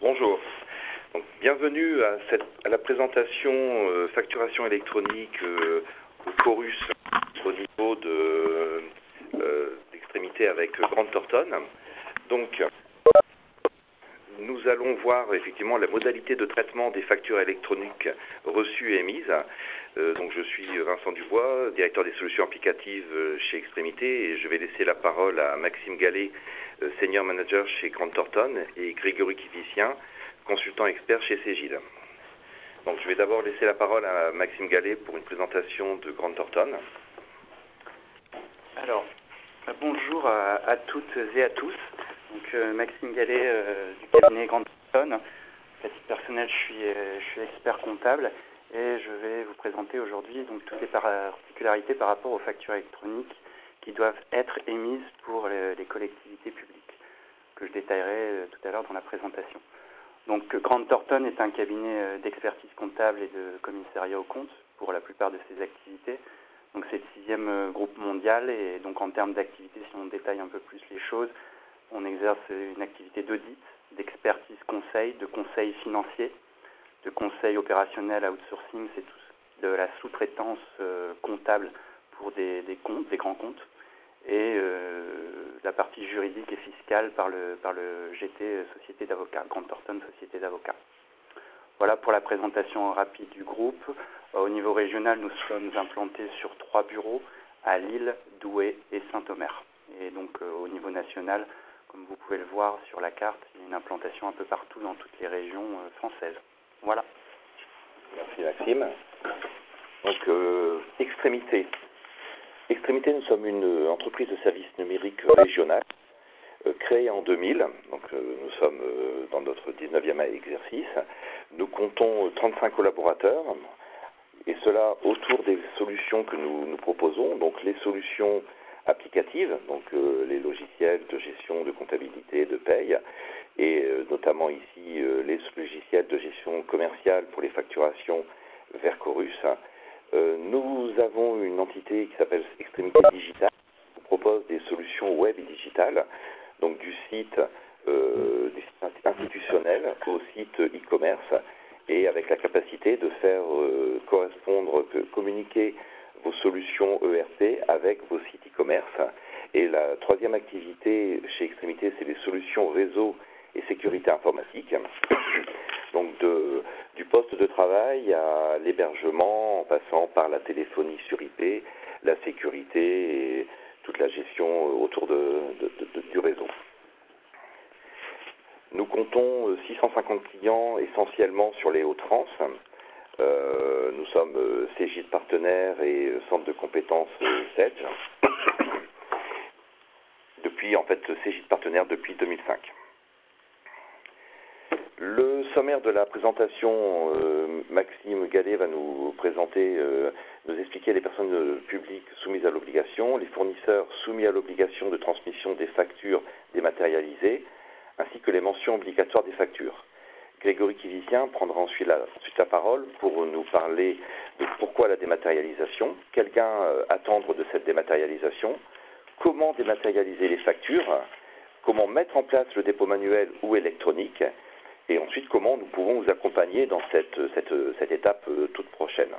Bonjour. Donc, bienvenue à la présentation facturation électronique au Chorus au niveau d'extrémité avec Grant Thornton. Donc, nous allons voir effectivement la modalité de traitement des factures électroniques reçues et émises. Donc, je suis Vincent Dubois, directeur des solutions applicatives chez Extrémité, et je vais laisser la parole à Maxime Gallet, senior manager chez Grant Thornton, et Grégory Kivissien, consultant expert chez Cégide. Donc, je vais d'abord laisser la parole à Maxime Gallet pour une présentation de Grant Thornton. Alors, bonjour à toutes et à tous. Donc, Maxime Gallet du cabinet Grant Thornton. À titre personnel, je suis expert comptable et je vais vous présenter aujourd'hui donc toutes les particularités par rapport aux factures électroniques qui doivent être émises pour les collectivités publiques, que je détaillerai tout à l'heure dans la présentation. Donc, Grant Thornton est un cabinet d'expertise comptable et de commissariat aux comptes pour la plupart de ses activités. Donc, c'est le 6e groupe mondial et donc en termes d'activité, si on détaille un peu plus les choses, on exerce une activité d'audit, d'expertise conseil, de conseil financier, de conseil opérationnel outsourcing, c'est tout de la sous-traitance comptable pour des comptes, des grands comptes, et la partie juridique et fiscale par le GT Société d'avocats, Grant Thornton Société d'avocats. Voilà pour la présentation rapide du groupe. Au niveau régional, nous sommes implantés sur 3 bureaux à Lille, Douai et Saint-Omer. Et donc au niveau national, comme vous pouvez le voir sur la carte, il y a une implantation un peu partout dans toutes les régions françaises. Voilà. Merci Maxime. Donc, Extrémité. Extrémité, nous sommes une entreprise de services numériques régionale créée en 2000. Donc, nous sommes dans notre 19e exercice. Nous comptons 35 collaborateurs, et cela autour des solutions que nous proposons. Donc, les solutions applicatives, donc les logiciels de gestion, de comptabilité, de paye, et notamment ici les logiciels de gestion commerciale pour les facturations vers Chorus. Nous avons une entité qui s'appelle Extrémité Digitale, qui propose des solutions web et digitales, donc du site institutionnel au site e-commerce, et avec la capacité de faire communiquer vos solutions ERP avec vos sites e-commerce. Et la troisième activité chez Extrémité, c'est les solutions réseau et sécurité informatique. Donc du poste de travail à l'hébergement, en passant par la téléphonie sur IP, la sécurité et toute la gestion autour du réseau. Nous comptons 650 clients essentiellement sur les Hauts-de-France. Nous sommes Cégide partenaire et centre de compétences Sedge. Cégide partenaire depuis 2005. Le sommaire de la présentation, Maxime Gallet va nous présenter, nous expliquer les personnes publiques soumises à l'obligation, les fournisseurs soumis à l'obligation de transmission des factures dématérialisées, ainsi que les mentions obligatoires des factures. Grégory Kivissien prendra ensuite la parole pour nous parler de pourquoi la dématérialisation, quel gain attendre de cette dématérialisation, comment dématérialiser les factures, comment mettre en place le dépôt manuel ou électronique, et ensuite comment nous pouvons vous accompagner dans cette étape toute prochaine.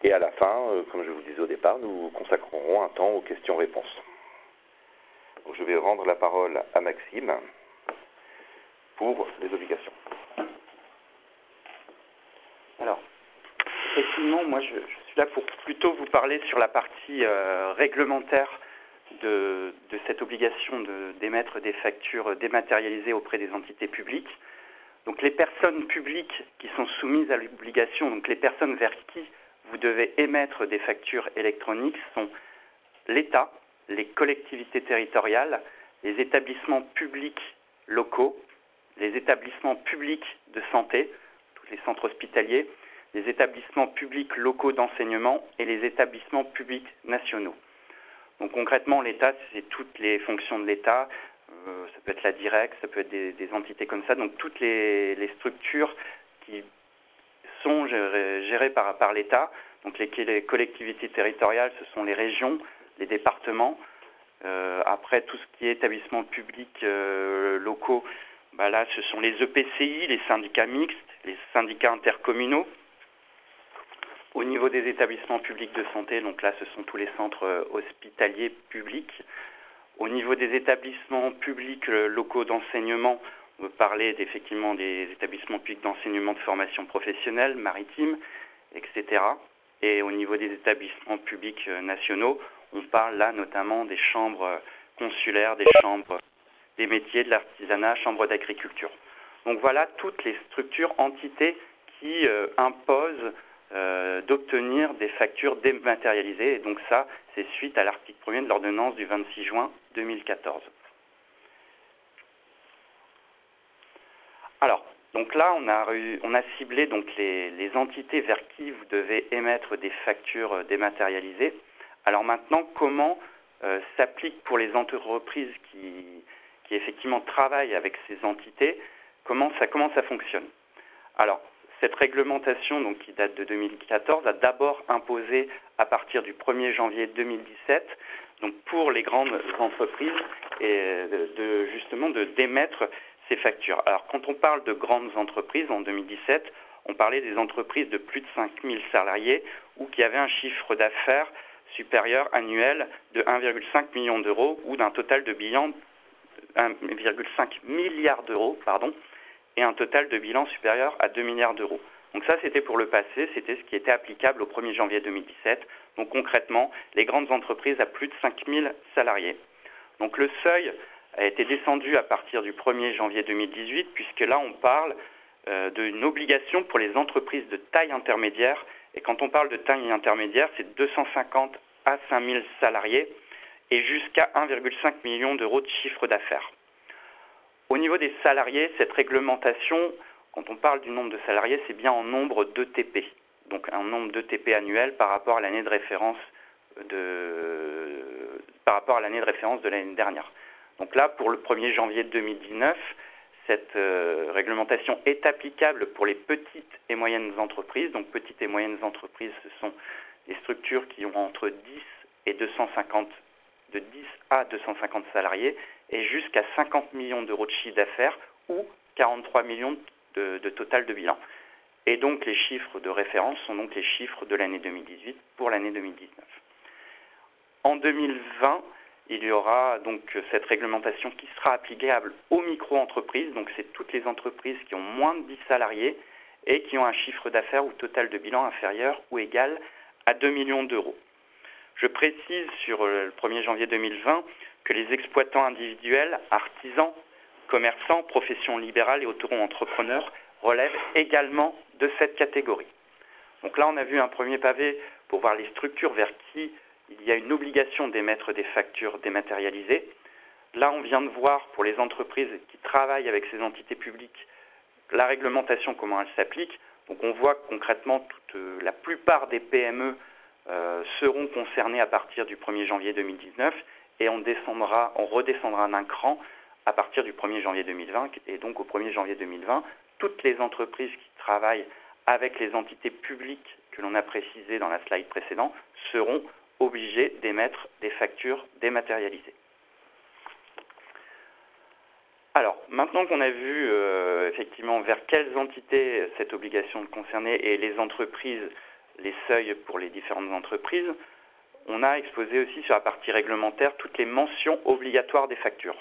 Et à la fin, comme je vous disais au départ, nous consacrerons un temps aux questions-réponses. Donc, je vais rendre la parole à Maxime pour les obligations. Alors, effectivement, moi je suis là pour plutôt vous parler sur la partie réglementaire de cette obligation d'émettre des factures dématérialisées auprès des entités publiques. Donc les personnes publiques qui sont soumises à l'obligation, donc les personnes vers qui vous devez émettre des factures électroniques sont l'État, les collectivités territoriales, les établissements publics locaux, les établissements publics de santé, tous les centres hospitaliers, les établissements publics locaux d'enseignement et les établissements publics nationaux. Donc concrètement, l'État, c'est toutes les fonctions de l'État, ça peut être la directe, ça peut être des entités comme ça, donc toutes les structures qui sont gérées par l'État. Donc les collectivités territoriales, ce sont les régions, les départements. Après, tout ce qui est établissements publics locaux, Là, ce sont les EPCI, les syndicats mixtes, les syndicats intercommunaux. Au niveau des établissements publics de santé, donc là, ce sont tous les centres hospitaliers publics. Au niveau des établissements publics locaux d'enseignement, on peut parler effectivement des établissements publics d'enseignement de formation professionnelle, maritime, etc. Et au niveau des établissements publics nationaux, on parle là notamment des chambres consulaires, des chambres des métiers, de l'artisanat, chambres d'agriculture. Donc voilà toutes les structures, entités qui imposent d'obtenir des factures dématérialisées. Et donc ça, c'est suite à l'article 1er de l'ordonnance du 26 juin 2014. Alors, donc là, on a ciblé donc les entités vers qui vous devez émettre des factures dématérialisées. Alors maintenant, comment s'applique pour les entreprises qui effectivement travaillent avec ces entités, comment ça fonctionne? Alors, cette réglementation, donc, qui date de 2014, a d'abord imposé à partir du 1er janvier 2017, donc pour les grandes entreprises, et justement d'émettre ces factures. Alors, quand on parle de grandes entreprises, en 2017, on parlait des entreprises de plus de 5000 salariés ou qui avaient un chiffre d'affaires supérieur annuel de 1,5 million d'euros ou d'un total de bilan 1,5 milliard d'euros, et un total de bilan supérieur à 2 milliards d'euros. Donc ça, c'était pour le passé, c'était ce qui était applicable au 1er janvier 2017. Donc concrètement, les grandes entreprises à plus de 5000 salariés. Donc le seuil a été descendu à partir du 1er janvier 2018, puisque là, on parle d'une obligation pour les entreprises de taille intermédiaire. Et quand on parle de taille intermédiaire, c'est 250 à 5000 salariés et jusqu'à 1,5 million d'euros de chiffre d'affaires. Au niveau des salariés, cette réglementation, quand on parle du nombre de salariés, c'est bien en nombre d'ETP, donc un nombre d'ETP annuel par rapport à l'année de référence de l'année dernière. Donc là, pour le 1er janvier 2019, cette réglementation est applicable pour les petites et moyennes entreprises. Donc petites et moyennes entreprises, ce sont des structures qui ont entre 10 à 250 salariés et jusqu'à 50 millions d'euros de chiffre d'affaires ou 43 millions de total de bilan. Et donc les chiffres de référence sont donc les chiffres de l'année 2018 pour l'année 2019. En 2020, il y aura donc cette réglementation qui sera applicable aux micro-entreprises. Donc c'est toutes les entreprises qui ont moins de 10 salariés et qui ont un chiffre d'affaires ou total de bilan inférieur ou égal à 2 millions d'euros. Je précise sur le 1er janvier 2020 que les exploitants individuels, artisans, commerçants, professions libérales et auto-entrepreneurs relèvent également de cette catégorie. Donc là, on a vu un premier pavé pour voir les structures vers qui il y a une obligation d'émettre des factures dématérialisées. Là, on vient de voir pour les entreprises qui travaillent avec ces entités publiques la réglementation, comment elle s'applique. Donc on voit que concrètement, la plupart des PME seront concernés à partir du 1er janvier 2019 et on redescendra d'un cran à partir du 1er janvier 2020 et donc au 1er janvier 2020, toutes les entreprises qui travaillent avec les entités publiques que l'on a précisées dans la slide précédente seront obligées d'émettre des factures dématérialisées. Alors, maintenant qu'on a vu effectivement vers quelles entités cette obligation concernait et les entreprises, les seuils pour les différentes entreprises, on a exposé aussi sur la partie réglementaire toutes les mentions obligatoires des factures.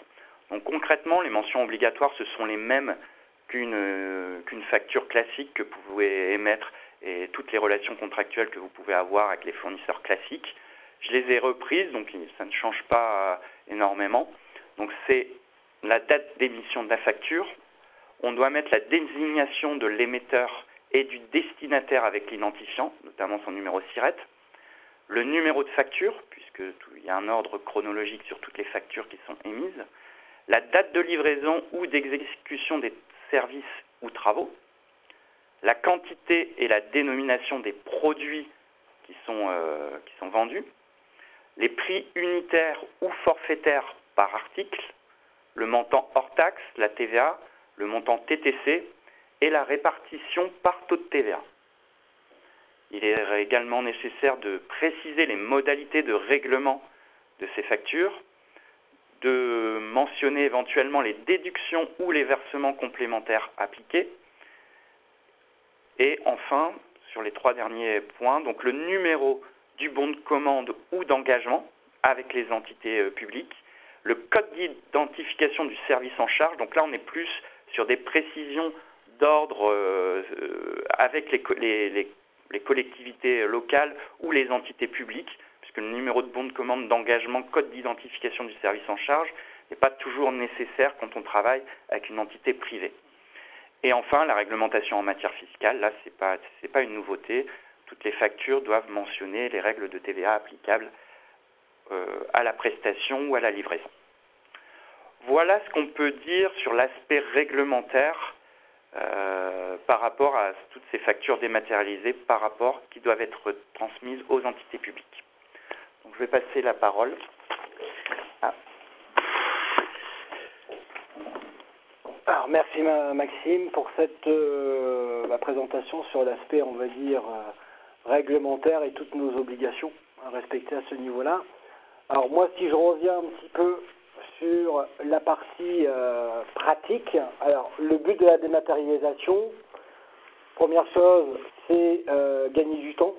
Donc concrètement, les mentions obligatoires, ce sont les mêmes qu'une facture classique que vous pouvez émettre et toutes les relations contractuelles que vous pouvez avoir avec les fournisseurs classiques. Je les ai reprises, donc ça ne change pas énormément. Donc c'est la date d'émission de la facture. On doit mettre la désignation de l'émetteur et du destinataire avec l'identifiant, notamment son numéro SIRET, le numéro de facture, puisqu'il y a un ordre chronologique sur toutes les factures qui sont émises, la date de livraison ou d'exécution des services ou travaux, la quantité et la dénomination des produits qui sont vendus, les prix unitaires ou forfaitaires par article, le montant hors taxe, la TVA, le montant TTC et la répartition par taux de TVA. Il est également nécessaire de préciser les modalités de règlement de ces factures, de mentionner éventuellement les déductions ou les versements complémentaires appliqués. Et enfin, sur les 3 derniers points, donc le numéro du bon de commande ou d'engagement avec les entités publiques, le code d'identification du service en charge, donc là on est plus sur des précisions d'ordre avec les collectivités locales ou les entités publiques, puisque le numéro de bon de commande d'engagement, code d'identification du service en charge, n'est pas toujours nécessaire quand on travaille avec une entité privée. Et enfin, la réglementation en matière fiscale, là, c'est pas une nouveauté. Toutes les factures doivent mentionner les règles de TVA applicables à la prestation ou à la livraison. Voilà ce qu'on peut dire sur l'aspect réglementaire par rapport à toutes ces factures dématérialisées qui doivent être transmises aux entités publiques. Donc, je vais passer la parole à... Alors, merci Maxime pour cette présentation sur l'aspect, on va dire, réglementaire et toutes nos obligations à respecter à ce niveau-là. Alors moi, si je reviens un petit peu sur la partie pratique, alors le but de la dématérialisation, première chose, c'est gagner du temps.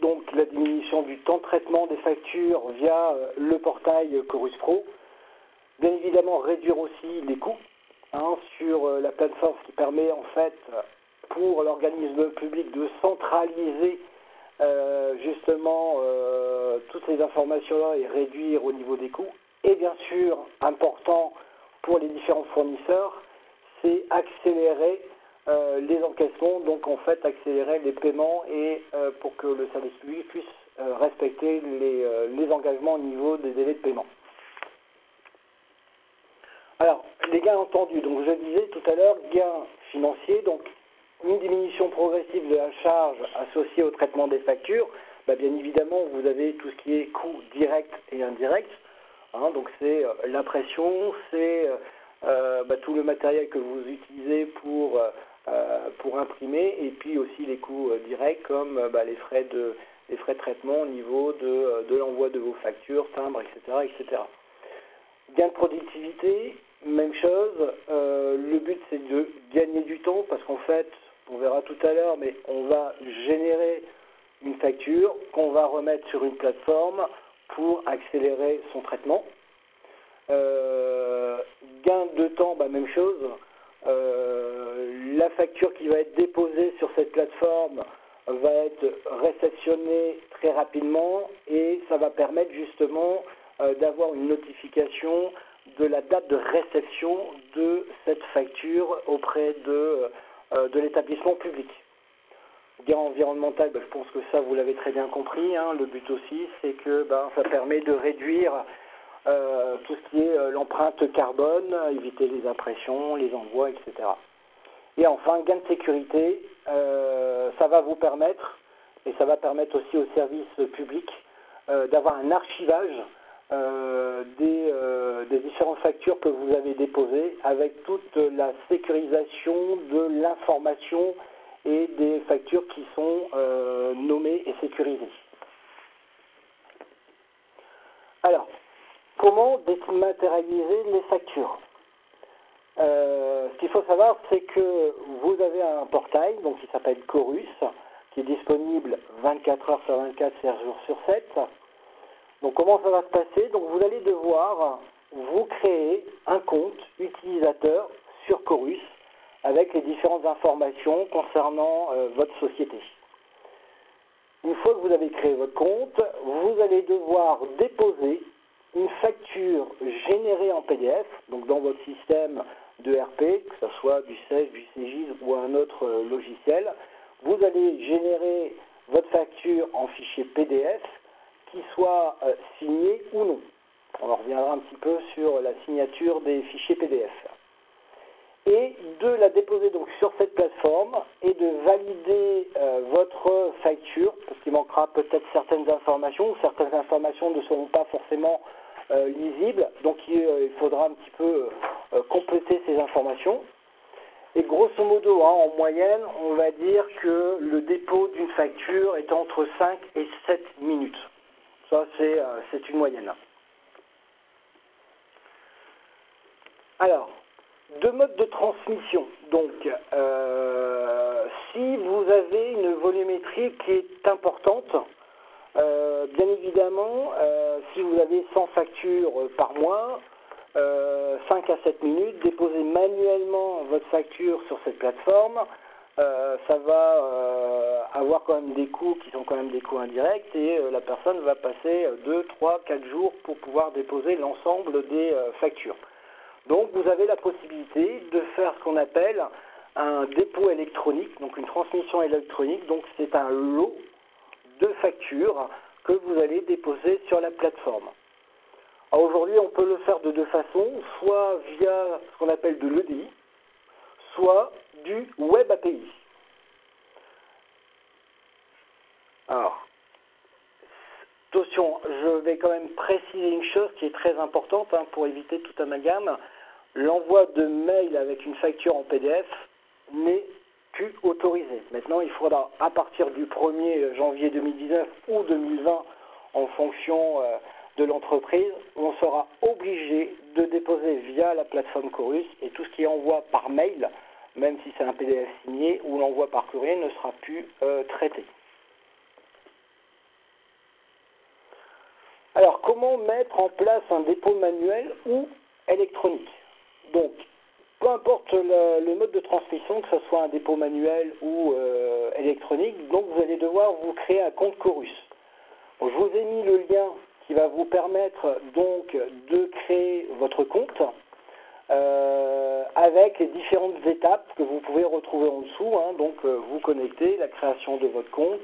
Donc la diminution du temps de traitement des factures via le portail Chorus Pro. Bien évidemment, réduire aussi les coûts sur la plateforme, ce qui permet en fait pour l'organisme public de centraliser justement toutes ces informations-là et réduire au niveau des coûts. Et bien sûr, important pour les différents fournisseurs, c'est accélérer les encaissements, donc en fait accélérer les paiements et pour que le service public puisse respecter les engagements au niveau des délais de paiement. Alors, les gains entendus, donc je disais tout à l'heure, gains financiers, donc une diminution progressive de la charge associée au traitement des factures. Bien évidemment, vous avez tout ce qui est coûts directs et indirects, donc c'est l'impression, c'est tout le matériel que vous utilisez pour imprimer, et puis aussi les coûts directs comme les frais de traitement au niveau de l'envoi de vos factures, timbres, etc., etc. Gain de productivité, même chose, le but c'est de gagner du temps parce qu'en fait, on verra tout à l'heure, mais on va générer une facture qu'on va remettre sur une plateforme pour accélérer son traitement. Gain de temps, même chose, la facture qui va être déposée sur cette plateforme va être réceptionnée très rapidement et ça va permettre justement d'avoir une notification de la date de réception de cette facture auprès de l'établissement public. Gain environnemental, je pense que ça vous l'avez très bien compris, le but aussi c'est que ça permet de réduire tout ce qui est l'empreinte carbone, éviter les impressions, les envois, etc. Et enfin, gain de sécurité, ça va vous permettre, et ça va permettre aussi aux services publics d'avoir un archivage des différentes factures que vous avez déposées avec toute la sécurisation de l'information et des factures qui sont nommées et sécurisées. Alors, comment dématérialiser les factures ? Ce qu'il faut savoir, c'est que vous avez un portail donc qui s'appelle Chorus, qui est disponible 24 heures sur 24, 7 jours sur 7. Donc comment ça va se passer ? Donc vous allez devoir vous créer un compte utilisateur sur Chorus avec les différentes informations concernant votre société. Une fois que vous avez créé votre compte, vous allez devoir déposer une facture générée en PDF, donc dans votre système de RP, que ce soit du CES, du CGIS ou un autre logiciel. Vous allez générer votre facture en fichier PDF qui soit signé ou non. On en reviendra un petit peu sur la signature des fichiers PDF. Et de la déposer donc sur cette plateforme et de valider votre facture, parce qu'il manquera peut-être certaines informations, ou certaines informations ne seront pas forcément lisibles, donc il faudra un petit peu compléter ces informations. Et grosso modo, en moyenne, on va dire que le dépôt d'une facture est entre 5 et 7 minutes. Ça, c'est une moyenne. Alors, deux modes de transmission. Donc, si vous avez une volumétrie qui est importante, bien évidemment, si vous avez 100 factures par mois, 5 à 7 minutes, déposez manuellement votre facture sur cette plateforme. Ça va avoir quand même des coûts qui sont quand même des coûts indirects et la personne va passer 2, 3, 4 jours pour pouvoir déposer l'ensemble des factures. Donc vous avez la possibilité de faire ce qu'on appelle un dépôt électronique, donc une transmission électronique. Donc c'est un lot de factures que vous allez déposer sur la plateforme. Alors aujourd'hui, on peut le faire de deux façons, soit via ce qu'on appelle de l'EDI, soit du Web API. Alors, attention, je vais quand même préciser une chose qui est très importante pour éviter tout amalgame. L'envoi de mail avec une facture en PDF n'est plus autorisé. Maintenant, il faudra, à partir du 1er janvier 2019 ou 2020, en fonction de l'entreprise, on sera obligé de déposer via la plateforme Chorus et tout ce qui est envoi par mail, même si c'est un PDF signé, ou l'envoi par courrier ne sera plus traité. Alors, comment mettre en place un dépôt manuel ou électronique? Donc, peu importe le mode de transmission, que ce soit un dépôt manuel ou électronique, donc vous allez devoir vous créer un compte Chorus. Donc, je vous ai mis le lien qui va vous permettre donc de créer votre compte avec les différentes étapes que vous pouvez retrouver en dessous. Donc, vous connectez, la création de votre compte,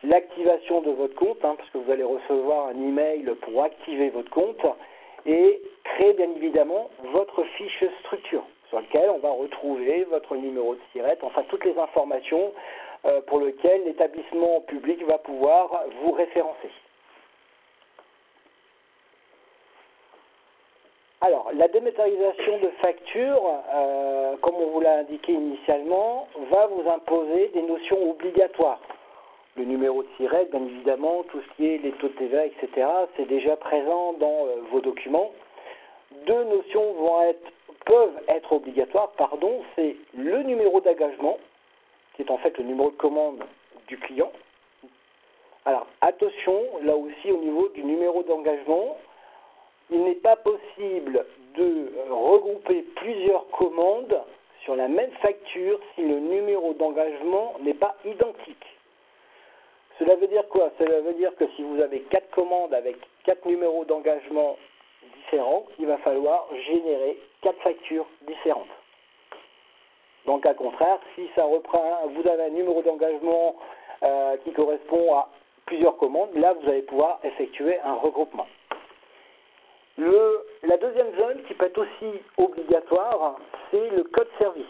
l'activation de votre compte, parce que vous allez recevoir un email pour activer votre compte, et créer bien évidemment votre fiche structure sur laquelle on va retrouver votre numéro de SIRET, enfin toutes les informations pour lesquelles l'établissement public va pouvoir vous référencer. Alors, la dématérialisation de factures, comme on vous l'a indiqué initialement, va vous imposer des notions obligatoires. Le numéro de SIRET, bien évidemment, tout ce qui est les taux de TVA, etc., c'est déjà présent dans vos documents. Deux notions peuvent être obligatoires, c'est le numéro d'engagement, qui est en fait le numéro de commande du client. Alors, attention, là aussi, au niveau du numéro d'engagement, il n'est pas possible de regrouper plusieurs commandes sur la même facture si le numéro d'engagement n'est pas identique. Cela veut dire quoi? Cela veut dire que si vous avez 4 commandes avec 4 numéros d'engagement différents, il va falloir générer 4 factures différentes. Dans le cas contraire, si vous avez un numéro d'engagement qui correspond à plusieurs commandes, là vous allez pouvoir effectuer un regroupement. La deuxième zone qui peut être aussi obligatoire, c'est le code service.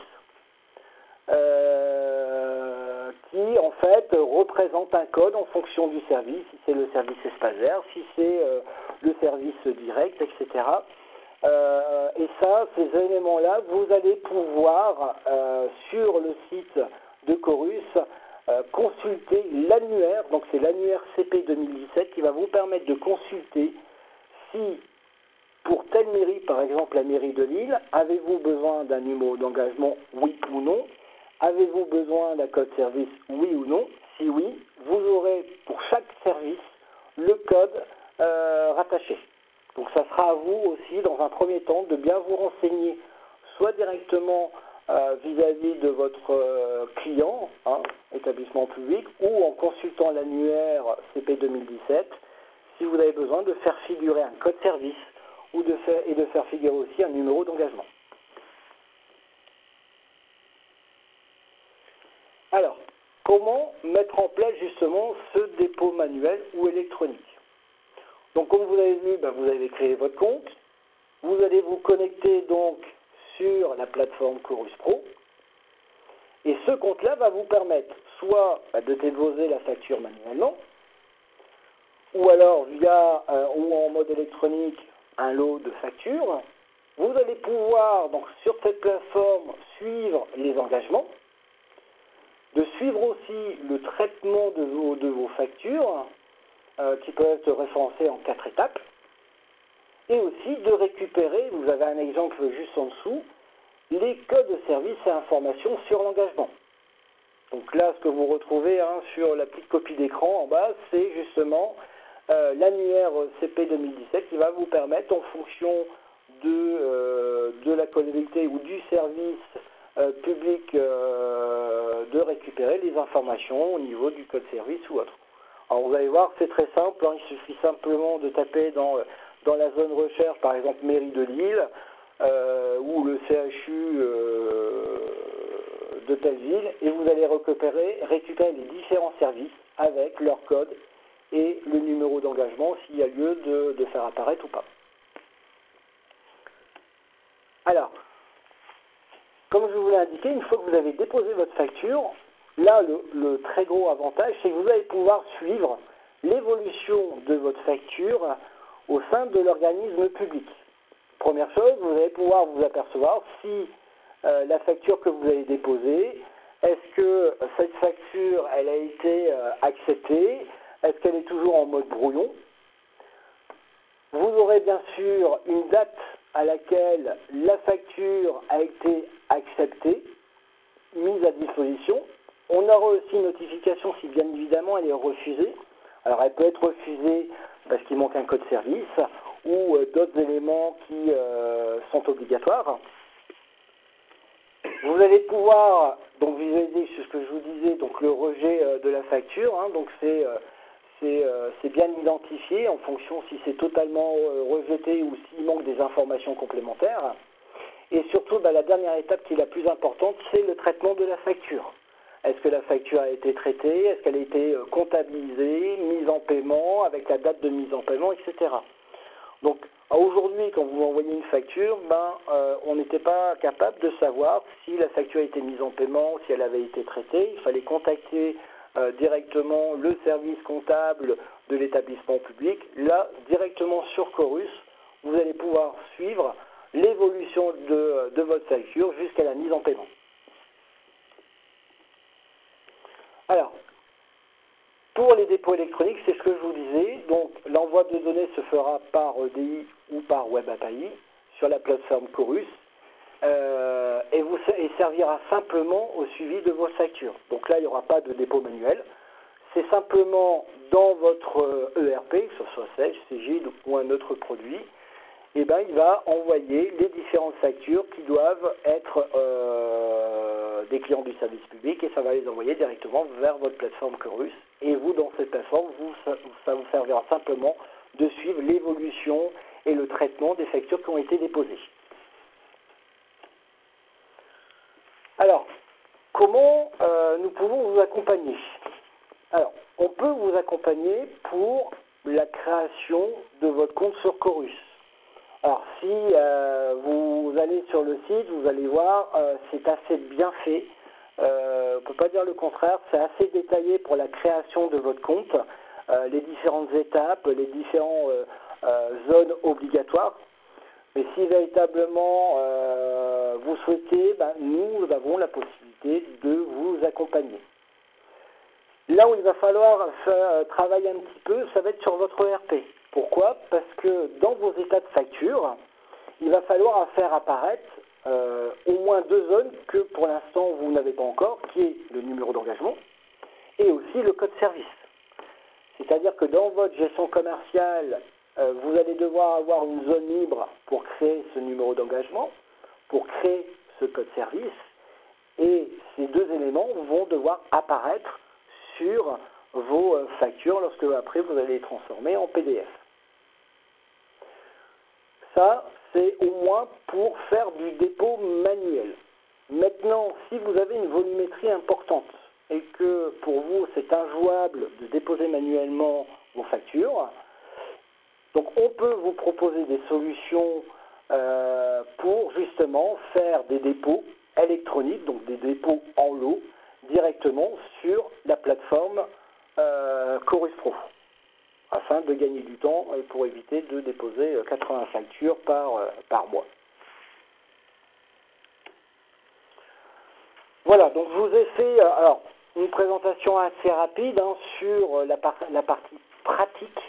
Qui en fait représente un code en fonction du service, si c'est le service espacère, si c'est le service direct, etc. Et ça, ces éléments-là, vous allez pouvoir sur le site de Chorus consulter l'annuaire, donc c'est l'annuaire CP 2017 qui va vous permettre de consulter si pour telle mairie, par exemple la mairie de Lille, avez-vous besoin d'un numéro d'engagement, oui ou non? Avez-vous besoin d'un code service, oui ou non? Si oui, vous aurez pour chaque service le code rattaché. Donc ça sera à vous aussi, dans un premier temps, de bien vous renseigner, soit directement vis-à-vis de votre client, établissement public, ou en consultant l'annuaire CP 2017, si vous avez besoin de faire figurer un code service ou de faire figurer aussi un numéro d'engagement. Alors, comment mettre en place justement ce dépôt manuel ou électronique? Donc, comme vous avez vu, vous avez créé votre compte. Vous allez vous connecter donc sur la plateforme Chorus Pro. Et ce compte-là va vous permettre soit de déposer la facture manuellement, ou alors via ou en mode électronique un lot de factures. Vous allez pouvoir donc sur cette plateforme suivre les engagements, de suivre aussi le traitement de vos factures qui peuvent être référencées en 4 étapes. et aussi de récupérer, vous avez un exemple juste en dessous, les codes de service et informations sur l'engagement. Donc là, ce que vous retrouvez sur la petite copie d'écran en bas, c'est justement l'annuaire CP 2017 qui va vous permettre, en fonction de la collectivité ou du service public, de récupérer les informations au niveau du code service ou autre. Alors vous allez voir, c'est très simple, il suffit simplement de taper dans la zone recherche, par exemple mairie de Lille, ou le CHU de telle ville, et vous allez récupérer les différents services avec leur code et le numéro d'engagement s'il y a lieu de faire apparaître ou pas. Alors, comme je vous l'ai indiqué, une fois que vous avez déposé votre facture, là, le très gros avantage, c'est que vous allez pouvoir suivre l'évolution de votre facture au sein de l'organisme public. Première chose, vous allez pouvoir vous apercevoir si la facture que vous avez déposée, est-ce que cette facture, elle a été acceptée? Est-ce qu'elle est toujours en mode brouillon? Vous aurez bien sûr une date à laquelle la facture a été acceptée, mise à disposition. On aura aussi une notification si bien évidemment elle est refusée. Alors elle peut être refusée parce qu'il manque un code service ou d'autres éléments qui sont obligatoires. Vous allez pouvoir donc visualiser ce que je vous disais, donc le rejet de la facture, donc c'est bien identifié en fonction si c'est totalement rejeté ou s'il manque des informations complémentaires. Et surtout, la dernière étape qui est la plus importante, c'est le traitement de la facture. Est-ce que la facture a été traitée? Est-ce qu'elle a été comptabilisée, mise en paiement, avec la date de mise en paiement, etc. Donc, aujourd'hui, quand vous envoyez une facture, on n'était pas capable de savoir si la facture a été mise en paiement, si elle avait été traitée. Il fallait contacter directement le service comptable de l'établissement public. Là, directement sur Chorus, vous allez pouvoir suivre l'évolution de votre facture jusqu'à la mise en paiement. Alors, pour les dépôts électroniques, c'est ce que je vous disais. Donc, l'envoi de données se fera par EDI ou par Web API sur la plateforme Chorus et servira simplement au suivi de vos factures. Donc là, il n'y aura pas de dépôt manuel. C'est simplement dans votre ERP, que ce soit Sage, Cegid ou un autre produit, il va envoyer les différentes factures qui doivent être des clients du service public et ça va les envoyer directement vers votre plateforme Chorus. Et vous, dans cette plateforme, ça vous servira simplement de suivre l'évolution et le traitement des factures qui ont été déposées. Alors, comment nous pouvons vous accompagner? Alors, on peut vous accompagner pour la création de votre compte sur Chorus. Alors, si vous allez sur le site, vous allez voir, c'est assez bien fait. On ne peut pas dire le contraire, c'est assez détaillé pour la création de votre compte, les différentes étapes, les différentes zones obligatoires. Mais si véritablement vous souhaitez, nous avons la possibilité de vous accompagner. Là où il va falloir travailler un petit peu, ça va être sur votre ERP. Pourquoi? Parce que dans vos états de facture, il va falloir faire apparaître au moins deux zones que pour l'instant vous n'avez pas encore, qui est le numéro d'engagement et aussi le code service. C'est-à-dire que dans votre gestion commerciale, vous allez devoir avoir une zone libre pour créer ce numéro d'engagement, pour créer ce code service, et ces deux éléments vont devoir apparaître sur vos factures lorsque après vous allez les transformer en PDF. Ça, c'est au moins pour faire du dépôt manuel. Maintenant, si vous avez une volumétrie importante et que pour vous c'est injouable de déposer manuellement vos factures, donc on peut vous proposer des solutions pour justement faire des dépôts électroniques, donc des dépôts en lot, directement sur la plateforme Chorus Pro, afin de gagner du temps et pour éviter de déposer 80 factures par mois. Voilà, donc je vous ai fait une présentation assez rapide sur la partie pratique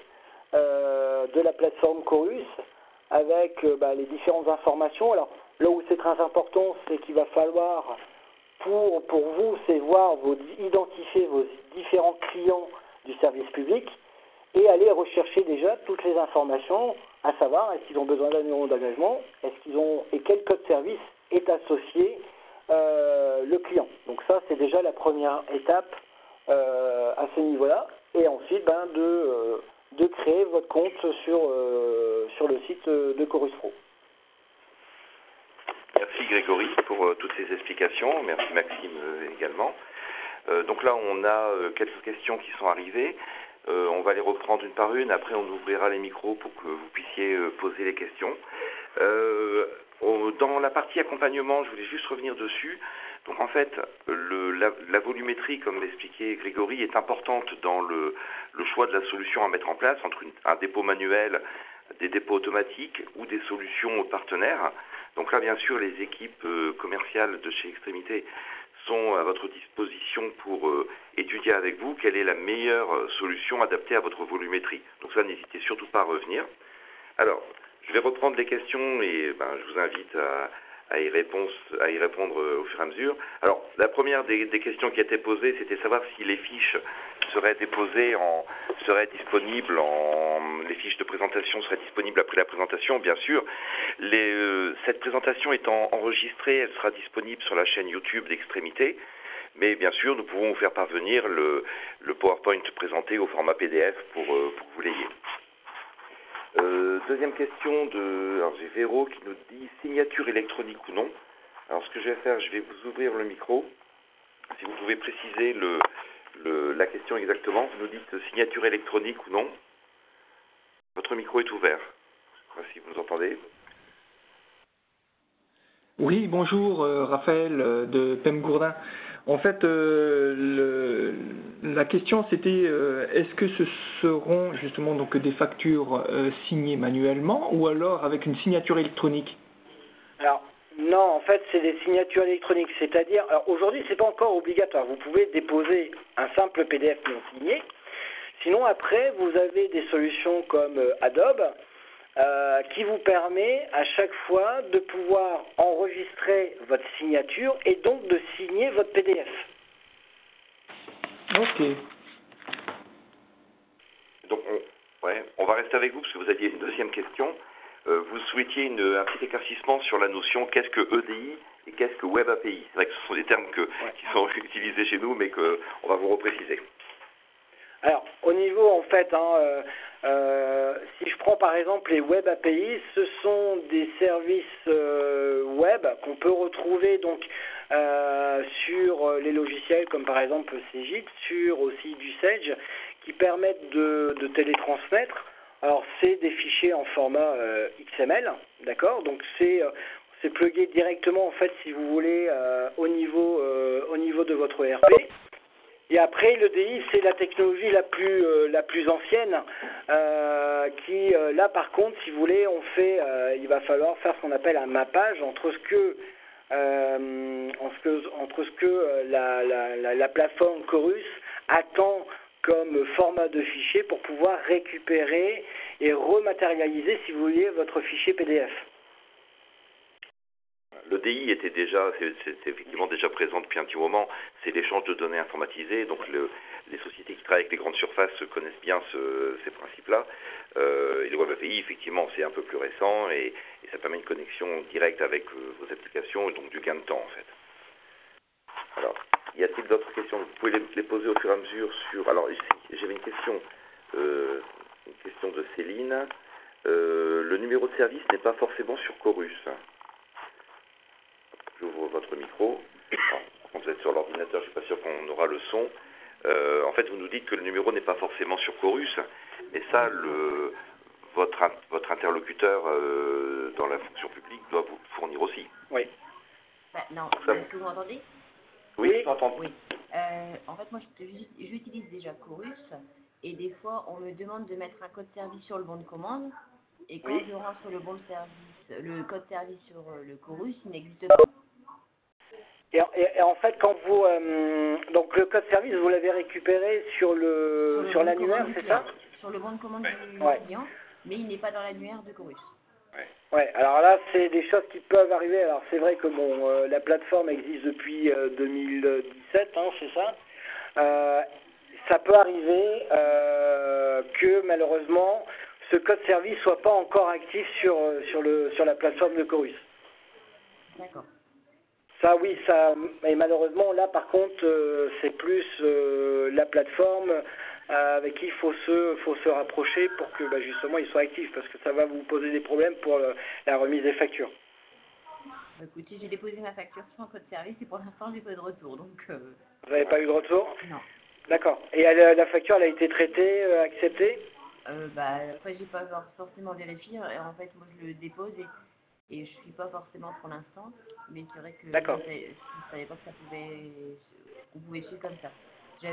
de la plateforme Chorus. avec les différentes informations. Alors là où c'est très important, c'est qu'il va falloir pour vous, c'est identifier vos différents clients du service public et aller rechercher déjà toutes les informations, à savoir est-ce qu'ils ont besoin d'un numéro d'engagement, et quel code service est associé le client. Donc ça, c'est déjà la première étape à ce niveau-là. Et ensuite, de créer votre compte sur le site de Chorus Pro. Merci Grégory pour toutes ces explications. Merci Maxime également. Donc là, on a quelques questions qui sont arrivées. On va les reprendre une par une. Après, on ouvrira les micros pour que vous puissiez poser les questions. Dans la partie accompagnement, je voulais juste revenir dessus. Donc en fait, la volumétrie, comme l'expliquait Grégory, est importante dans le choix de la solution à mettre en place entre un dépôt manuel, des dépôts automatiques ou des solutions partenaires. Donc là, bien sûr, les équipes commerciales de chez Extrémité sont à votre disposition pour étudier avec vous quelle est la meilleure solution adaptée à votre volumétrie. Donc ça, n'hésitez surtout pas à revenir. Alors, je vais reprendre les questions et je vous invite à y répondre au fur et à mesure. Alors, la première des questions qui a été posée, c'était savoir si les fiches seraient disponibles les fiches de présentation seraient disponibles après la présentation, bien sûr. Cette présentation étant enregistrée, elle sera disponible sur la chaîne YouTube d'Extrémité, mais bien sûr, nous pouvons vous faire parvenir le PowerPoint présenté au format PDF pour que vous l'ayez. Deuxième question alors j'ai Véro qui nous dit signature électronique ou non. Alors ce que je vais faire, je vais vous ouvrir le micro. Si vous pouvez préciser la question exactement, vous nous dites signature électronique ou non. Votre micro est ouvert. Je ne sais pas si vous nous entendez. Oui, bonjour Raphaël de PEM Gourdin. En fait, la question c'était est-ce que ce seront justement donc des factures signées manuellement ou alors avec une signature électronique? Alors non, en fait c'est des signatures électroniques, c'est-à-dire, alors aujourd'hui c'est pas encore obligatoire, vous pouvez déposer un simple PDF non signé, sinon après vous avez des solutions comme Adobe qui vous permet à chaque fois de pouvoir enregistrer votre signature et donc de signer votre PDF. Ok. Donc on va rester avec vous parce que vous aviez une deuxième question. Vous souhaitiez un petit éclaircissement sur la notion qu'est-ce que EDI et qu'est-ce que Web API. C'est vrai que ce sont des termes qui sont utilisés chez nous mais qu'on va vous repréciser. Alors, au niveau, en fait, si je prends par exemple les Web API, ce sont des services web qu'on peut retrouver donc sur les logiciels comme par exemple Cegid, sur aussi du Sage, qui permettent de télétransmettre. Alors, c'est des fichiers en format XML, d'accord? Donc, c'est plugué directement, en fait, si vous voulez, au niveau de votre ERP. Et après, l'EDI, c'est la technologie la plus ancienne, qui, là, par contre, si vous voulez, il va falloir faire ce qu'on appelle un mappage entre ce que la plateforme Chorus attend comme format de fichier pour pouvoir récupérer et rematérialiser, si vous voulez, votre fichier PDF. L'EDI était c'est effectivement déjà présent depuis un petit moment. C'est l'échange de données informatisées. Donc les sociétés qui travaillent avec les grandes surfaces connaissent bien ces principes-là. Et le Web API, effectivement, c'est un peu plus récent et ça permet une connexion directe avec vos applications et donc du gain de temps, en fait. Alors, y a-t-il d'autres questions? Vous pouvez les poser au fur et à mesure Alors, j'avais une question de Céline. Le numéro de service n'est pas forcément sur Chorus. J'ouvre votre micro. Quand vous êtes sur l'ordinateur, je ne suis pas sûr qu'on aura le son. En fait, vous nous dites que le numéro n'est pas forcément sur Chorus, mais ça, votre interlocuteur dans la fonction publique doit vous fournir aussi. Oui. Non, est-ce que vous m'entendez? Oui, je t'entends. Oui. En fait, moi, j'utilise déjà Chorus, et des fois, on me demande de mettre un code service sur le bon de commande, et quand je rentre le code service sur le Chorus, il n'existe pas. Et en fait, quand vous donc le code service, vous l'avez récupéré sur l'annuaire, c'est ça? Sur le bon de commande du client, mais il n'est pas dans l'annuaire de Chorus. Ouais, alors là, c'est des choses qui peuvent arriver. Alors, c'est vrai que bon, la plateforme existe depuis 2017, hein, c'est ça. Ça peut arriver que malheureusement, ce code service soit pas encore actif sur la plateforme de Chorus. D'accord. Ça, oui, ça. Et malheureusement, là, par contre, c'est plus la plateforme avec qui il faut se rapprocher pour que justement il soit actif, parce que ça va vous poser des problèmes pour la remise des factures. Écoutez, j'ai déposé ma facture sans code service et pour l'instant, j'ai pas eu de retour. Donc, Vous n'avez pas eu de retour? non. D'accord. Et la facture, elle a été traitée, acceptée? Après, j'ai pas forcément vérifié. En fait, moi, je le dépose et je suis pas forcément pour l'instant. Mais c'est vrai que je savais pas que qu'on pouvait suivre comme ça.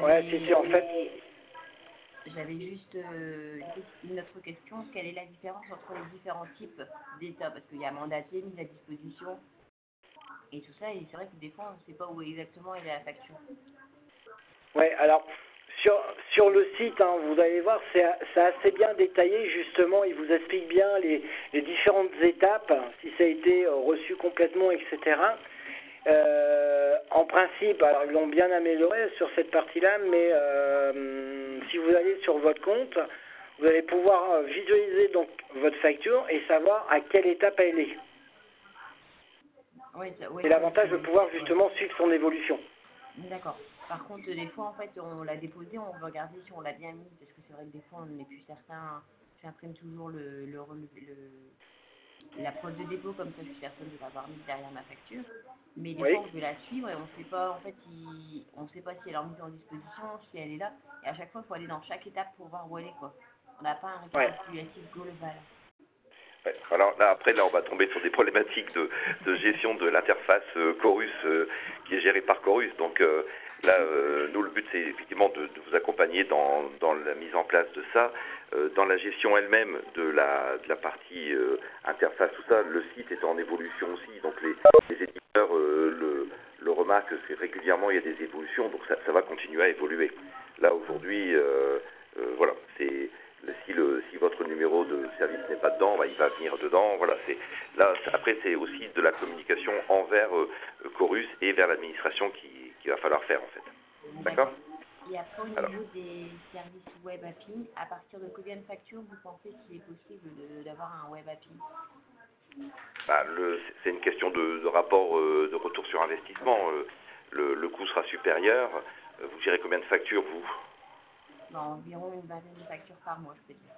Ouais, si, en fait. J'avais juste une autre question. Quelle est la différence entre les différents types d'État? Parce qu'il y a mandaté, mise à disposition et tout ça. Et c'est vrai que des fois, on ne sait pas où exactement est la facture. Ouais, alors, sur le site, hein, vous allez voir, c'est assez bien détaillé, justement. Il vous explique bien les différentes étapes, si ça a été reçu complètement, etc. En principe, alors ils l'ont bien amélioré sur cette partie-là, mais si vous allez sur votre compte, vous allez pouvoir visualiser donc votre facture et savoir à quelle étape elle est. C'est l'avantage de pouvoir justement suivre son évolution. D'accord. Par contre, des fois, en fait, on l'a déposé, on veut regarder si on l'a bien mis, parce que c'est vrai que des fois, on n'est plus certain. J'imprime toujours la preuve de dépôt, comme ça, je suis certaine de l'avoir mis derrière ma facture. Mais des fois, on veut la suivre et on ne sait pas, en fait, on sait pas si elle est remise en disposition, si elle est là. Et à chaque fois, il faut aller dans chaque étape pour voir où elle est, quoi. On n'a pas un récapitulatif global. Ouais. Alors là, après, on va tomber sur des problématiques de gestion de l'interface Chorus qui est gérée par Chorus. Donc là, nous, le but, c'est effectivement de vous accompagner dans la mise en place de ça. Dans la gestion elle-même de la partie interface, tout ça, le site est en évolution aussi. Donc les éditeurs le remarquent, c'est régulièrement, il y a des évolutions. Donc ça va continuer à évoluer. Là, aujourd'hui, voilà, c'est... Si votre numéro de service n'est pas dedans, il va venir dedans. Voilà, après c'est aussi de la communication envers Chorus et vers l'administration qu'il va falloir faire en fait. D'accord. Et après au niveau des services web API, à partir de combien de factures vous pensez qu'il est possible d'avoir un web API? C'est une question de rapport de retour sur investissement. Le coût sera supérieur. Vous gérez combien de factures vous? Environ une vingtaine de factures par mois, je peux dire.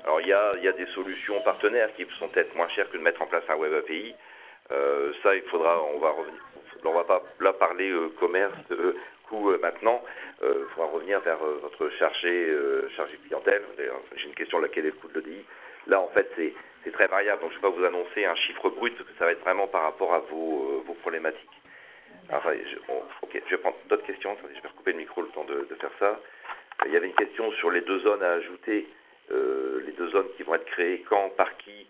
Alors il y a des solutions partenaires qui sont peut-être moins chères que de mettre en place un web API. Ça, on va revenir. On va pas là parler commerce, coût maintenant. Il faudra revenir vers votre chargé clientèle. J'ai une question, laquelle est le coût de l'EDI? Là, en fait, c'est très variable. Donc, je ne vais pas vous annoncer un chiffre brut, parce que ça va être vraiment par rapport à vos problématiques. Enfin, je vais prendre d'autres questions. Attendez, je vais recouper le micro le temps de faire ça. Il y avait une question sur les 2 zones à ajouter, les 2 zones qui vont être créées quand, par qui,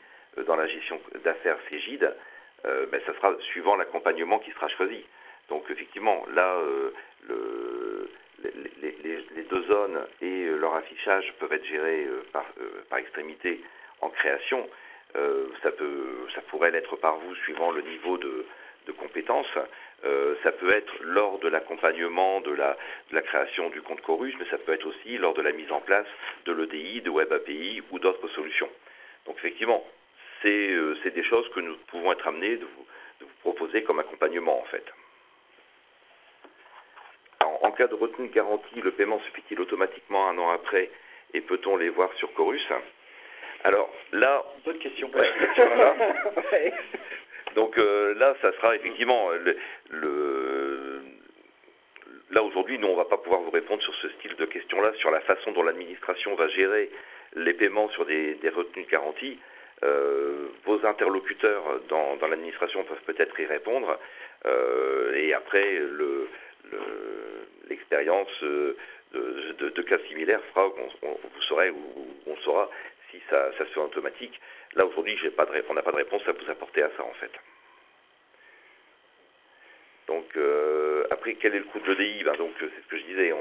dans la gestion d'affaires Cégide. Ça sera suivant l'accompagnement qui sera choisi. Donc effectivement, là, les 2 zones et leur affichage peuvent être gérés par extrémité en création. Ça pourrait l'être par vous suivant le niveau de compétences. Ça peut être lors de l'accompagnement de la création du compte Chorus, mais ça peut être aussi lors de la mise en place de l'EDI, de Web API ou d'autres solutions. Donc effectivement, c'est des choses que nous pouvons être amenés de vous proposer comme accompagnement en fait. Alors, en cas de retenue de garantie, le paiement se fait-il automatiquement 1 an après et peut-on les voir sur Chorus? Alors là, bonne question. Voilà. Donc là, ça sera effectivement là aujourd'hui, nous on ne va pas pouvoir vous répondre sur ce style de questions-là, sur la façon dont l'administration va gérer les paiements sur des retenues de garantie. Vos interlocuteurs dans l'administration peuvent peut-être y répondre, et après l'expérience de cas similaires fera vous saurez où on saura si ça se fait automatique. Là aujourd'hui, on n'a pas de réponse à vous apporter à ça en fait. Donc après, quel est le coût de l'EDI? Donc c'est ce que je disais,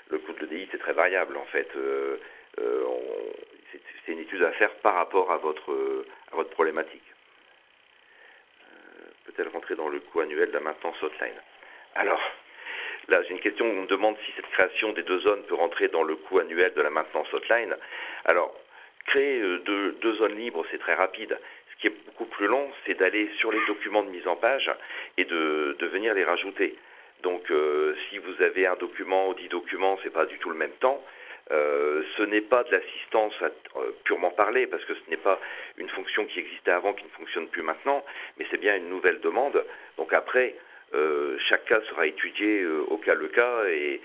le coût de l'EDI c'est très variable en fait. c'est une étude à faire par rapport à votre problématique. Peut-elle rentrer dans le coût annuel de la maintenance hotline? Alors, là, j'ai une question, on me demande si cette création des 2 zones peut rentrer dans le coût annuel de la maintenance hotline. Alors, créer deux zones libres, c'est très rapide. Ce qui est beaucoup plus long, c'est d'aller sur les documents de mise en page et de venir les rajouter. Donc, si vous avez un document ou 10 documents, c'est pas du tout le même temps. Ce n'est pas de l'assistance purement parlée, parce que ce n'est pas une fonction qui existait avant, qui ne fonctionne plus maintenant, mais c'est bien une nouvelle demande. Donc après, chaque cas sera étudié au cas le cas, et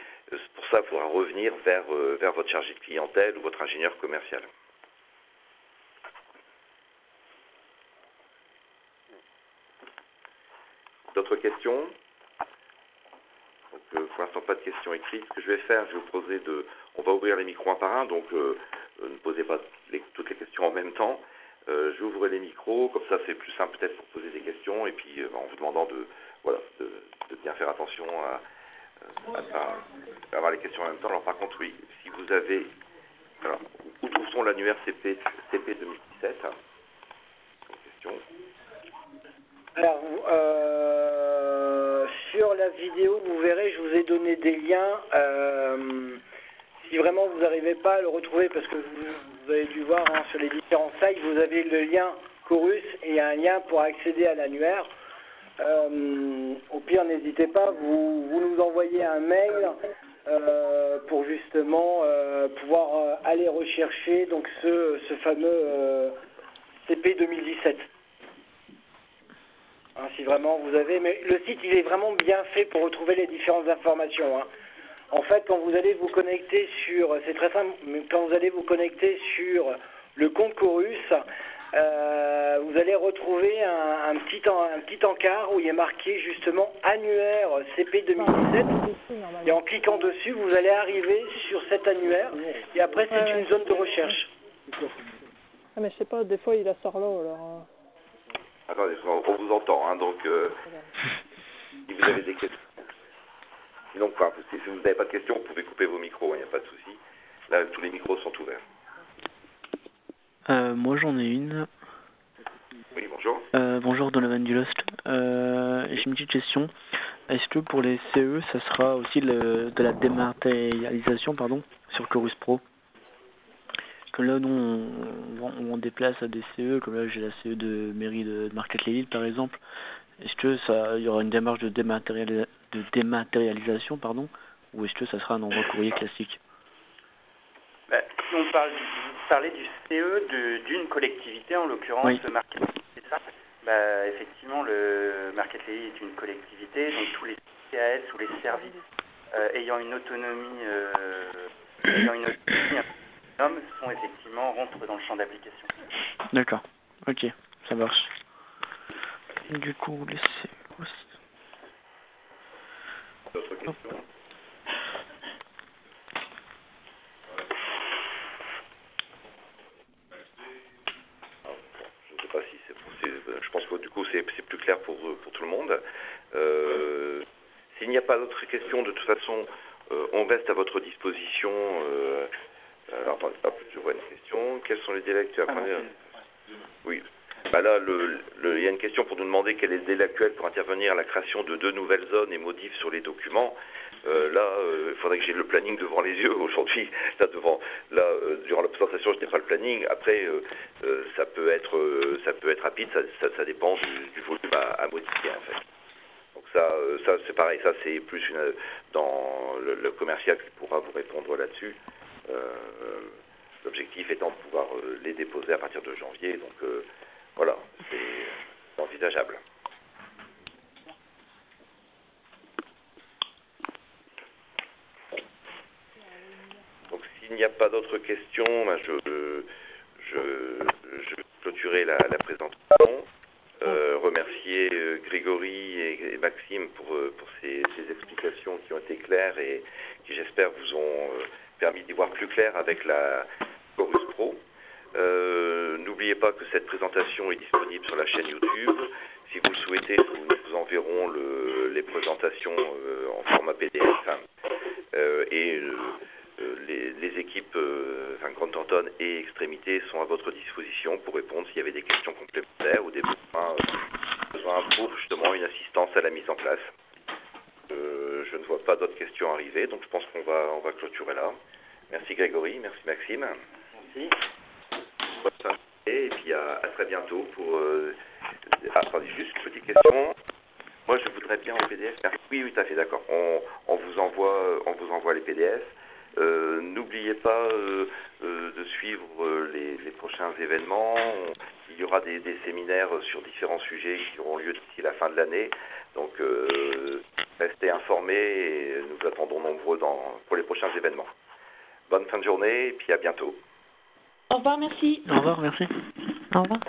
pour ça, il faudra revenir vers votre chargé de clientèle ou votre ingénieur commercial. D'autres questions? Donc, pour l'instant, pas de questions écrites. Ce que je vais faire, je vais vous poser on va ouvrir les micros un par un, donc ne posez pas toutes les questions en même temps. J'ouvre les micros, comme ça c'est plus simple peut-être pour poser des questions, et puis en vous demandant de bien faire attention à avoir les questions en même temps. Alors par contre, oui, si vous avez... Alors, où trouve-t-on l'annuaire CP 2017 Question. Alors, sur la vidéo, vous verrez, je vous ai donné des liens. Si vraiment vous n'arrivez pas à le retrouver, parce que vous avez dû voir sur les différents sites, vous avez le lien Chorus et un lien pour accéder à l'annuaire. Au pire, n'hésitez pas, vous nous envoyez un mail pour justement pouvoir aller rechercher donc ce fameux CP 2017. Hein, si vraiment vous avez, mais le site il est vraiment bien fait pour retrouver les différentes informations. Hein. En fait, quand vous allez vous connecter c'est très simple, mais quand vous allez vous connecter sur le compte Chorus, vous allez retrouver un petit encart où il est marqué justement annuaire CP 2017. Et en cliquant dessus, vous allez arriver sur cet annuaire. Et après, c'est une zone de recherche. Ah, mais je sais pas, des fois il la sort là, alors... Attendez, on vous entend, hein, donc si vous avez des questions. Sinon, si vous n'avez pas de questions, vous pouvez couper vos micros, il n'y a pas de souci. Là, tous les micros sont ouverts. Moi, j'en ai une. Oui, bonjour. Bonjour, Donovan du Lost. J'ai une petite question. Est-ce que pour les CE, ça sera aussi de la dématérialisation, sur Chorus Pro? Comme là, nous, on déplace à des CE, comme là, j'ai la CE de mairie de Marquette-les-Îles, par exemple. Est-ce que il y aura une démarche de dématérialisation, ou est-ce que ça sera un envoi courrier classique? Si on parlait du CE d'une collectivité, en l'occurrence oui. Le Marquette, c'est ça. Effectivement, le Marquette-les-Îles est une collectivité, donc tous les CAS ou les services ayant une autonomie sont effectivement rentrent dans le champ d'application. D'accord, ok, ça marche. Du coup, les CE aussi. D'autres questions? Je ne sais pas si je pense que du coup c'est plus clair pour tout le monde. S'il n'y a pas d'autres questions, de toute façon, on reste à votre disposition. Alors, attendez, je vois une question. Quels sont les délais actuels? Oui. Là, il y a une question pour nous demander quel est le délai actuel pour intervenir à la création de 2 nouvelles zones et modifs sur les documents. Il faudrait que j'ai le planning devant les yeux. Aujourd'hui, durant la présentation, je n'ai pas le planning. Après, ça peut être rapide. Ça dépend du volume à modifier, en fait. Donc ça c'est pareil. Ça, c'est plus dans le commercial qui pourra vous répondre là-dessus. L'objectif étant de pouvoir les déposer à partir de janvier. Donc voilà, c'est envisageable. Donc s'il n'y a pas d'autres questions, je vais clôturer la présentation. Remercier Grégory et Maxime pour ces explications qui ont été claires et qui, j'espère, vous ont permis d'y voir plus clair avec la Chorus Pro. N'oubliez pas que cette présentation est disponible sur la chaîne YouTube. Si vous le souhaitez, nous vous enverrons les présentations en format PDF et les équipes Grande Thornton et Extrémité sont à votre disposition pour répondre s'il y avait des questions complémentaires ou des besoins pour justement une assistance à la mise en place. Je ne vois pas d'autres questions arriver, donc je pense qu'on va clôturer là. Merci Grégory, merci Maxime. Merci. Bonne fin de journée, et puis à très bientôt pour... attendez, juste une petite question. Moi, je voudrais bien en PDF. Oui, tout à fait, d'accord. On vous envoie les PDF. N'oubliez pas de suivre les prochains événements. Il y aura des séminaires sur différents sujets qui auront lieu d'ici la fin de l'année. Donc, restez informés et nous attendons nombreux pour les prochains événements. Bonne fin de journée et puis à bientôt. Au revoir, merci. Au revoir, merci. Au revoir.